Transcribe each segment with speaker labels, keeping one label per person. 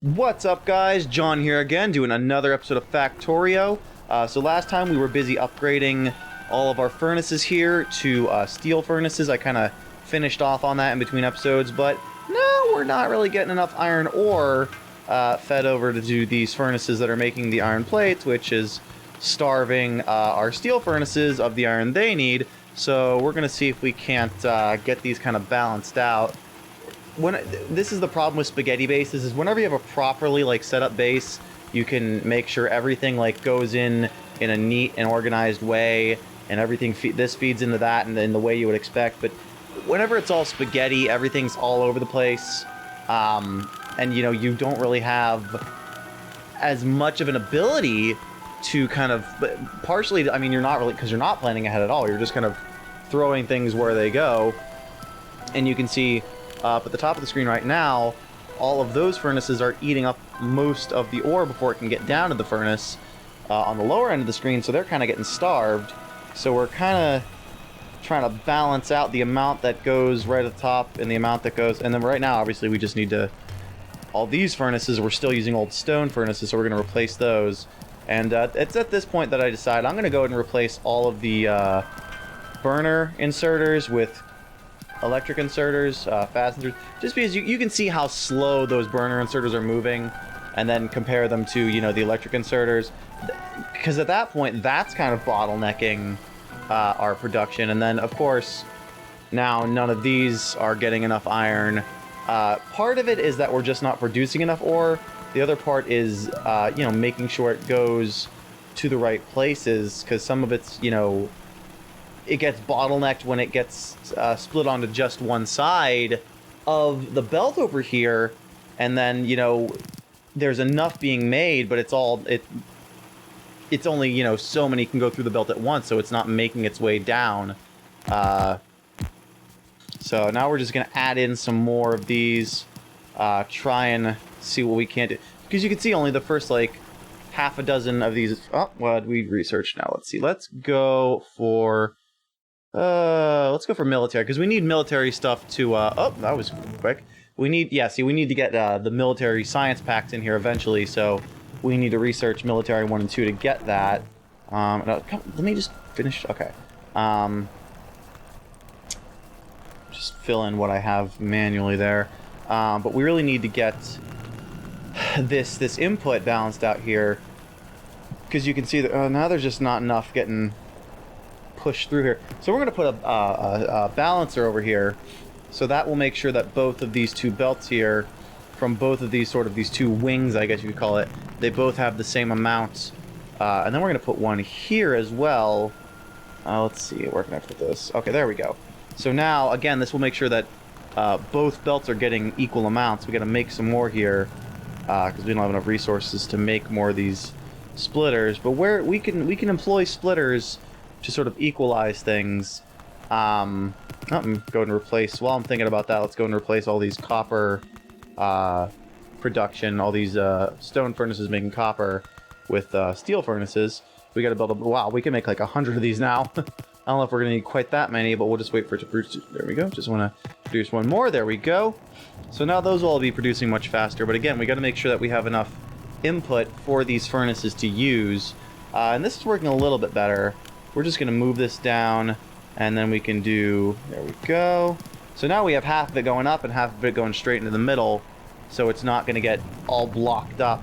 Speaker 1: What's up, guys? John here again, doing another episode of Factorio. So last time we were busy upgrading all of our furnaces here to steel furnaces. I kind of finished off on that in between episodes, but no, we're not really getting enough iron ore fed over to do these furnaces that are making the iron plates, which is starving our steel furnaces of the iron they need. So we're going to see if we can't get these kind of balanced out. This is the problem with spaghetti bases, is whenever you have a properly set up base, you can make sure everything goes in a neat and organized way, and everything this feeds into that and in the way you would expect. But whenever it's all spaghetti, everything's all over the place, and you don't really have as much of an ability to kind of, partially, I mean, you're not really, because you're not planning ahead at all. You're just kind of throwing things where they go, and you can see up at the top of the screen right now, all of those furnaces are eating up most of the ore before it can get down to the furnace on the lower end of the screen, so they're kind of getting starved. So we're kind of trying to balance out the amount that goes right at the top and the amount that goes, and then right now, obviously, we just need to, all these furnaces, we're still using old stone furnaces, so we're going to replace those. And it's at this point that I decide I'm going to go ahead and replace all of the burner inserters with electric inserters, fasteners, just because you can see how slow those burner inserters are moving, and then compare them to, the electric inserters, because at that point, that's kind of bottlenecking our production. And then, of course, now none of these are getting enough iron. Part of it is that we're just not producing enough ore. The other part is, making sure it goes to the right places, because some of it's, it gets bottlenecked when it gets split onto just one side of the belt over here, and then there's enough being made, but it's only so many can go through the belt at once, so it's not making its way down. So now we're just gonna add in some more of these, try and see what we can do, because you can see only the first half a dozen of these. Oh, what we researched now. Let's see. Let's go for military, because we need military stuff to, oh, that was quick. We need, we need to get, the military science packs in here eventually, so we need to research military 1 and 2 to get that. No, let me just finish, okay. Just fill in what I have manually there. But we really need to get this input balanced out here, because you can see that, now there's just not enough getting push through here. So we're going to put a balancer over here, so that will make sure that both of these two belts here, from both of these these two wings, I guess you could call it, they both have the same amount. And then we're going to put one here as well. Let's see, where can I put this? Okay, there we go. So now, again, this will make sure that both belts are getting equal amounts. We got to make some more here, because we don't have enough resources to make more of these splitters. But where we can employ splitters to sort of equalize things. I'm going to replace, while I'm thinking about that, let's go and replace all these copper production, all these stone furnaces making copper with steel furnaces. We got to build up, wow, we can make 100 of these now. I don't know if we're going to need quite that many, but we'll just wait for it to produce. There we go. Just want to produce one more. There we go. So now those will all be producing much faster. But again, we got to make sure that we have enough input for these furnaces to use. And this is working a little bit better. We're just going to move this down, and then we can do, there we go. So now we have half of it going up and half of it going straight into the middle, so it's not going to get all blocked up.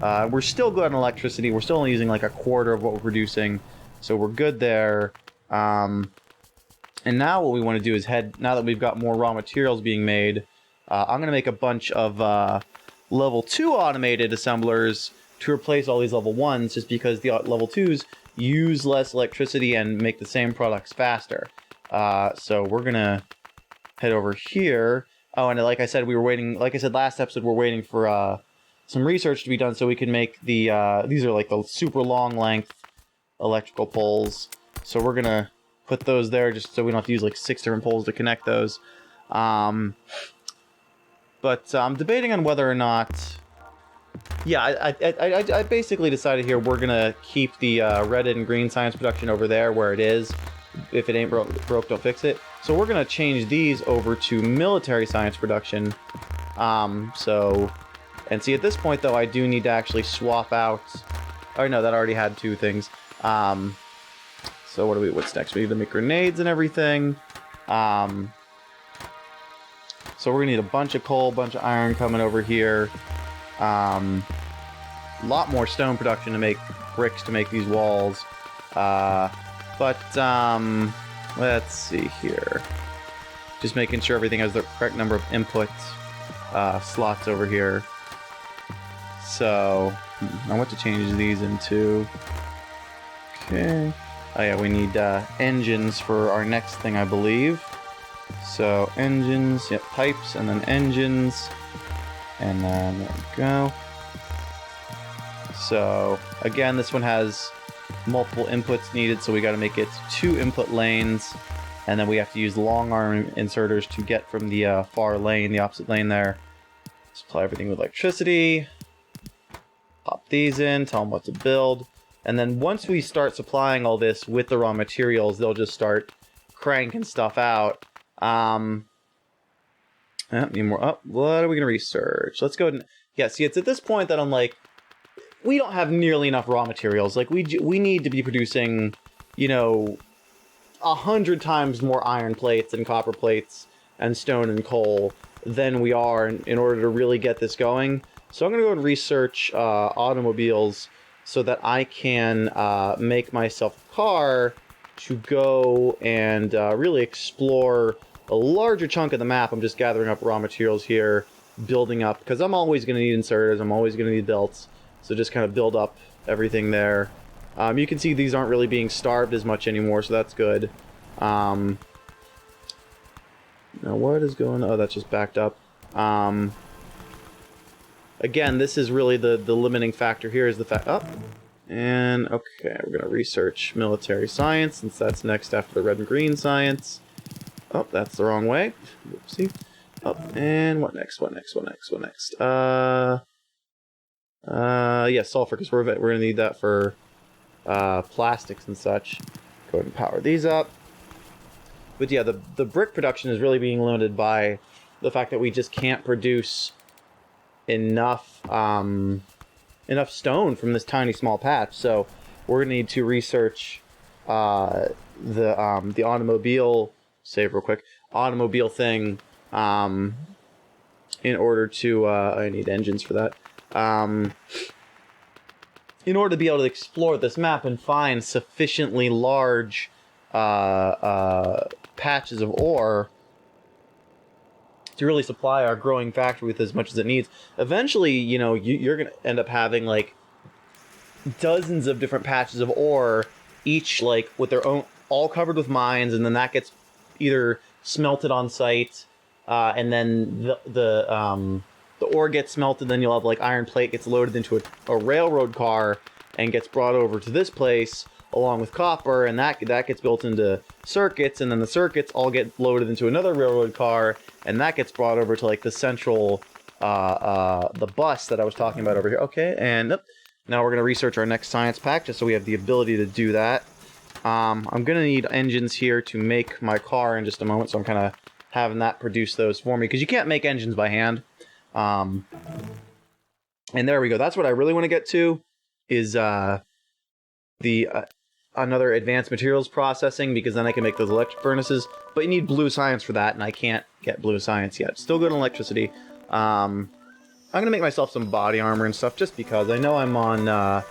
Speaker 1: We're still good on electricity. We're still only using a quarter of what we're producing, so we're good there. And now what we want to do is now that we've got more raw materials being made, I'm going to make a bunch of level 2 automated assemblers to replace all these level 1s, just because the level 2s use less electricity and make the same products faster. So we're gonna head over here. Oh, and like I said, we were waiting, like I said last episode, we're waiting for some research to be done so we can make the these are the super long length electrical poles. So we're gonna put those there just so we don't have to use 6 different poles to connect those. But I'm debating on whether or not, yeah, I basically decided here we're gonna keep the red and green science production over there where it is. If it ain't broke, don't fix it. So we're gonna change these over to military science production. And see, at this point, though, I do need to actually swap out... Oh, no, that already had 2 things. So what's next? We need to make grenades and everything. So we're gonna need a bunch of coal, bunch of iron coming over here. A lot more stone production to make bricks to make these walls. Let's see here. Just making sure everything has the correct number of input slots over here. So, I want to change these into... Okay. Oh yeah, we need engines for our next thing, I believe. So, engines, yep, pipes, and then engines. And then, there we go. So, again, this one has multiple inputs needed, so we gotta make it 2 input lanes. And then we have to use long arm inserters to get from the far lane, the opposite lane there. Supply everything with electricity. Pop these in, tell them what to build. And then once we start supplying all this with the raw materials, they'll just start cranking stuff out. Need more. Oh, what are we going to research? Let's go ahead and... Yeah, see, it's at this point that I'm like, we don't have nearly enough raw materials. Like, we need to be producing, you know, 100 times more iron plates and copper plates and stone and coal than we are in order to really get this going. So I'm going to go and research automobiles so that I can make myself a car to go and really explore a larger chunk of the map. I'm just gathering up raw materials here, building up, because I'm always going to need inserters, I'm always going to need belts, so just kind of build up everything there. You can see these aren't really being starved as much anymore, so that's good. Now what is going on? Oh, that's just backed up. Again, this is really the limiting factor here is the fact... Oh, and okay, we're going to research military science, since that's next after the red and green science. Oh, that's the wrong way. Oopsie. Oh, and what next? What next? Yeah, sulfur, because we're going to need that for plastics and such. Go ahead and power these up. But yeah, the brick production is really being limited by the fact that we just can't produce enough enough stone from this tiny small patch. So we're gonna need to research the automobile, save real quick, automobile thing in order to I need engines for that. In order to be able to explore this map and find sufficiently large patches of ore to really supply our growing factory with as much as it needs. Eventually, you know, you're going to end up having, like, dozens of different patches of ore, each, like, with their own, all covered with mines, and then that gets either smelted on site, and then the ore gets smelted, then you'll have, like, iron plate gets loaded into a railroad car and gets brought over to this place, along with copper, and that gets built into circuits, and then the circuits all get loaded into another railroad car, and that gets brought over to, like, the central, the bus that I was talking about over here. Okay, and now we're going to research our next science pack, just so we have the ability to do that. I'm going to need engines here to make my car in just a moment, so I'm kind of having that produce those for me, because you can't make engines by hand. And there we go. That's what I really want to get to, is another advanced materials processing, because then I can make those electric furnaces. But you need blue science for that, and I can't get blue science yet. Still good on electricity. I'm going to make myself some body armor and stuff, just because. I know I'm on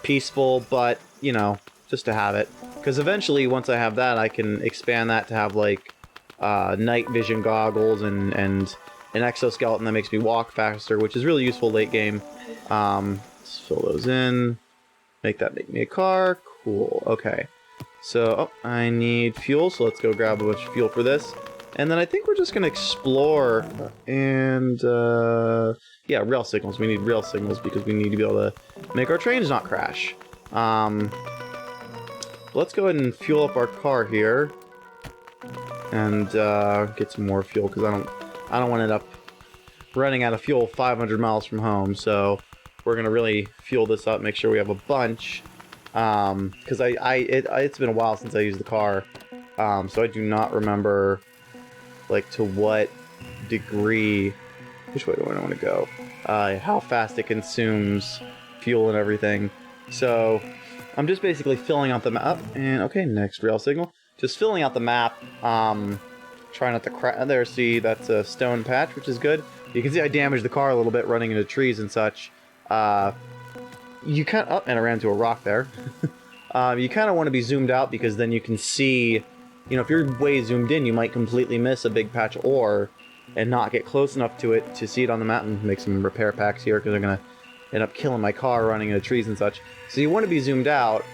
Speaker 1: peaceful, but, you know, just to have it. Because eventually, once I have that, I can expand that to have, like, night vision goggles and an exoskeleton that makes me walk faster, which is really useful late game. Let's fill those in. Make me a car. Cool. Okay. So, I need fuel, so let's go grab a bunch of fuel for this. And then I think we're just going to explore and, yeah, rail signals. We need rail signals because we need to be able to make our trains not crash. Let's go ahead and fuel up our car here and get some more fuel, because I don't want to end up running out of fuel 500 miles from home. So we're going to really fuel this up, make sure we have a bunch. Because it's been a while since I used the car, so I do not remember, like, to what degree. Which way do I want to go? how fast it consumes fuel and everything. So I'm just basically filling out the map. And okay, next rail signal. Just filling out the map. Try not to crash. There, see, that's a stone patch, which is good. You can see I damaged the car a little bit running into trees and such. You kind of... Oh, and I ran into a rock there. You kind of want to be zoomed out because then you can see... You know, if you're way zoomed in, you might completely miss a big patch of ore and not get close enough to it to see it on the map and make some repair packs here because they're going to end up killing my car running into trees and such. So you want to be zoomed out.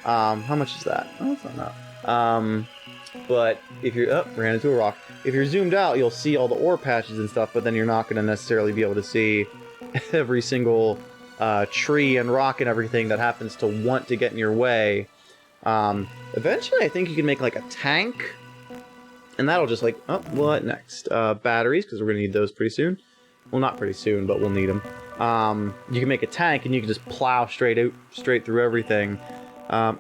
Speaker 1: How much is that? Oh, that's not enough. But if you're... Oh, ran into a rock. If you're zoomed out, you'll see all the ore patches and stuff, but then you're not going to necessarily be able to see every single tree and rock and everything that happens to want to get in your way. Eventually, I think you can make, like, a tank. And that'll just, like... Oh, what next? Batteries, because we're going to need those pretty soon. Well, not pretty soon, but we'll need them. You can make a tank, and you can just plow straight through everything.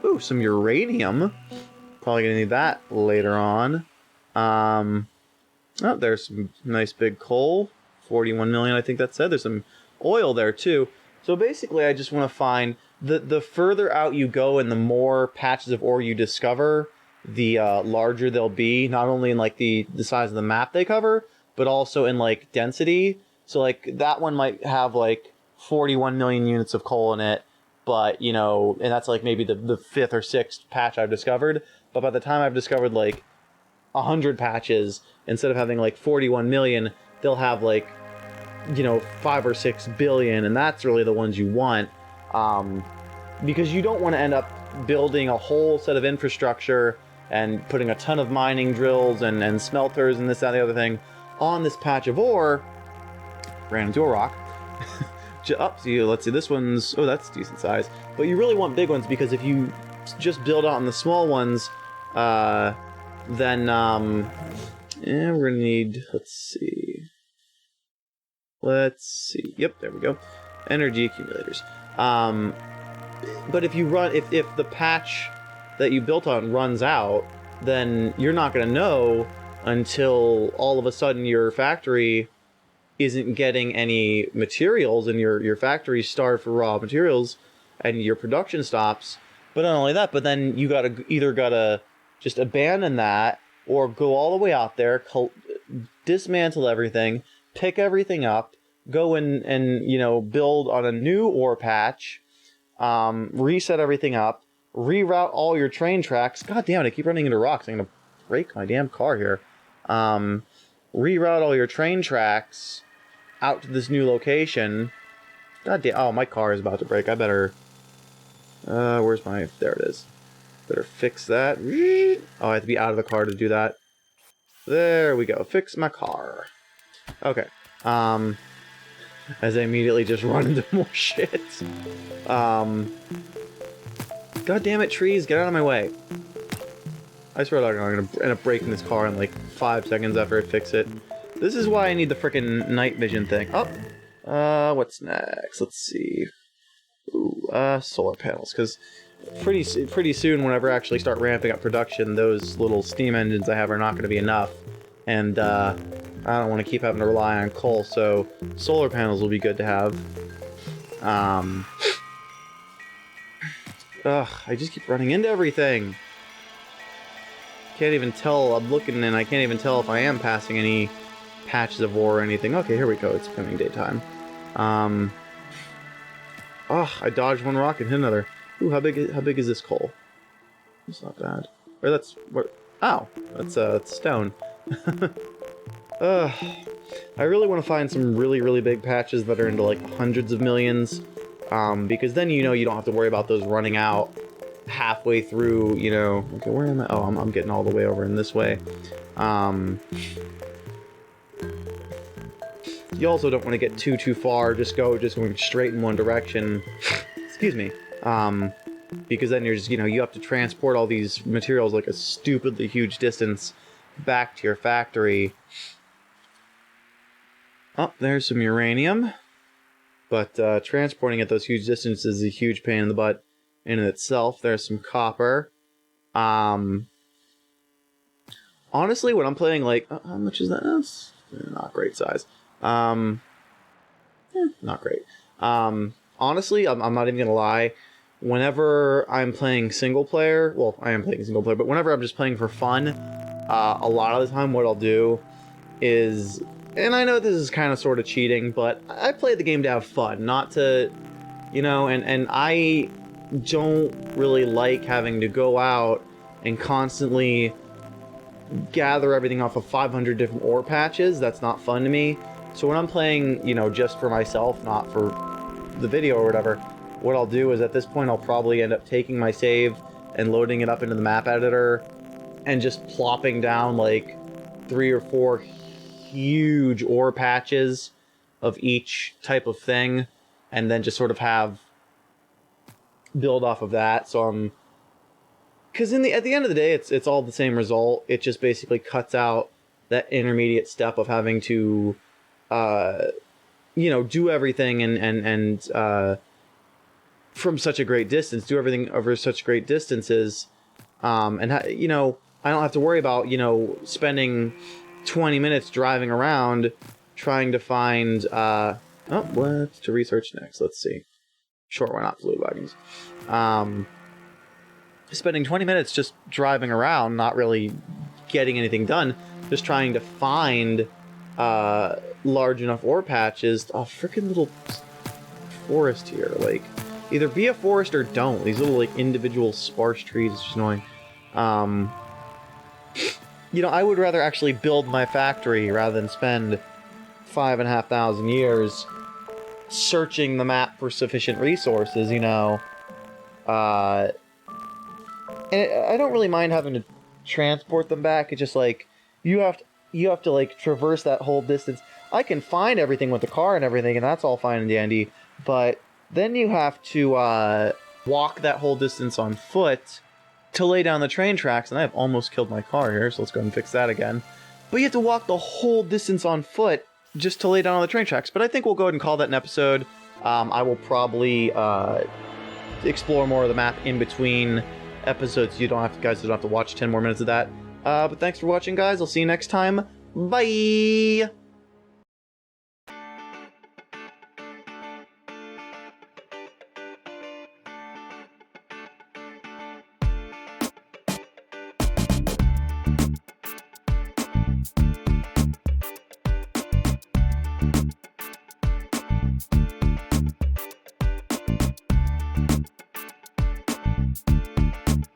Speaker 1: Ooh, some uranium. Probably gonna need that later on. Oh, there's some nice big coal. 41 million, I think that said. There's some oil there, too. So basically, I just want to find... The further out you go and the more patches of ore you discover, the larger they'll be. Not only in, like, the size of the map they cover, but also in, like, density. So, like, that one might have, like, 41 million units of coal in it. But, you know, and that's, like, maybe the fifth or sixth patch I've discovered. But by the time I've discovered, like, 100 patches, instead of having, like, 41 million, they'll have, like, you know, 5 or 6 billion, and that's really the ones you want. Because you don't want to end up building a whole set of infrastructure and putting a ton of mining drills and smelters and this, that, and the other thing on this patch of ore. Ran into a rock. Oh, see, let's see, this one's... Oh, that's decent size. But you really want big ones, because if you just build out on the small ones, then, yeah, we're gonna need... Let's see. Yep, there we go. Energy accumulators. But if you run... If the patch that you built on runs out, then you're not gonna know until all of a sudden your factory isn't getting any materials and your factory's starved for raw materials and your production stops. But not only that, but then you gotta just abandon that or go all the way out there, dismantle everything, pick everything up, go and you know, build on a new ore patch, reset everything up, reroute all your train tracks. God damn it, I keep running into rocks. I'm gonna break my damn car here. Reroute all your train tracks out to this new location. God damn. Oh, my car is about to break. I better... where's my... There it is. Better fix that. Oh, I have to be out of the car to do that. There we go. Fix my car. Okay. As I immediately just run into more shit. God damn it, trees. Get out of my way. I swear to God, I'm going to end up breaking this car in like 5 seconds after I fix it. This is why I need the frickin' night vision thing. Oh! What's next? Let's see. Ooh, solar panels. Because pretty soon, whenever I actually start ramping up production, those little steam engines I have are not going to be enough. And, I don't want to keep having to rely on coal, so solar panels will be good to have. Ugh, I just keep running into everything. Can't even tell. I'm looking and I can't even tell if I am passing any patches of ore or anything. Okay, here we go. It's becoming daytime. Oh, I dodged one rock and hit another. Ooh, how big is this coal? It's not bad. Or that's what? Oh, that's stone. I really want to find some really big patches that are into like hundreds of millions. Because then you know you don't have to worry about those running out halfway through, you know. Okay, where am I? Oh, I'm getting all the way over in this way. You also don't want to get too far, just going straight in one direction. Excuse me. Because then you're just, you know, you have to transport all these materials like a stupidly huge distance back to your factory. Oh, there's some uranium. But transporting at those huge distances is a huge pain in the butt in itself. There's some copper. Honestly, when I'm playing, like... how much is that? That's not great size. not great. Honestly, I'm not even gonna lie. Whenever I'm playing single player, well, I am playing single player, but whenever I'm just playing for fun, a lot of the time what I'll do is, and I know this is kind of sort of cheating, but I play the game to have fun, not to, you know, and I don't really like having to go out and constantly gather everything off of 500 different ore patches. That's not fun to me. So when I'm playing, you know, just for myself, not for the video or whatever, what I'll do is at this point I'll probably end up taking my save and loading it up into the map editor and just plopping down like 3 or 4 huge ore patches of each type of thing, and then just sort of have build off of that. So I'm, because at the end of the day, it's all the same result. It just basically cuts out that intermediate step of having to, you know, do everything and from such a great distance, do everything over such great distances, and you know, I don't have to worry about, you know, spending 20 minutes driving around trying to find oh, what to research next. Let's see. Sure, why not fluid wagons? Spending 20 minutes just driving around, not really getting anything done, just trying to find large enough ore patches. A freaking little forest here. Like, either be a forest or don't. These little like individual sparse trees is just annoying. You know, I would rather actually build my factory rather than spend 5,500 years searching the map for sufficient resources, you know. And I don't really mind having to transport them back. It's just like you have to like traverse that whole distance. I can find everything with the car and everything, and that's all fine and dandy, but then you have to walk that whole distance on foot to lay down the train tracks, and I have almost killed my car here, so let's go ahead and fix that again. But you have to walk the whole distance on foot just to lay down on the train tracks. But I think we'll go ahead and call that an episode. I will probably explore more of the map in between episodes. You don't have to, guys don't have to watch 10 more minutes of that. But thanks for watching, guys. I'll see you next time. Bye!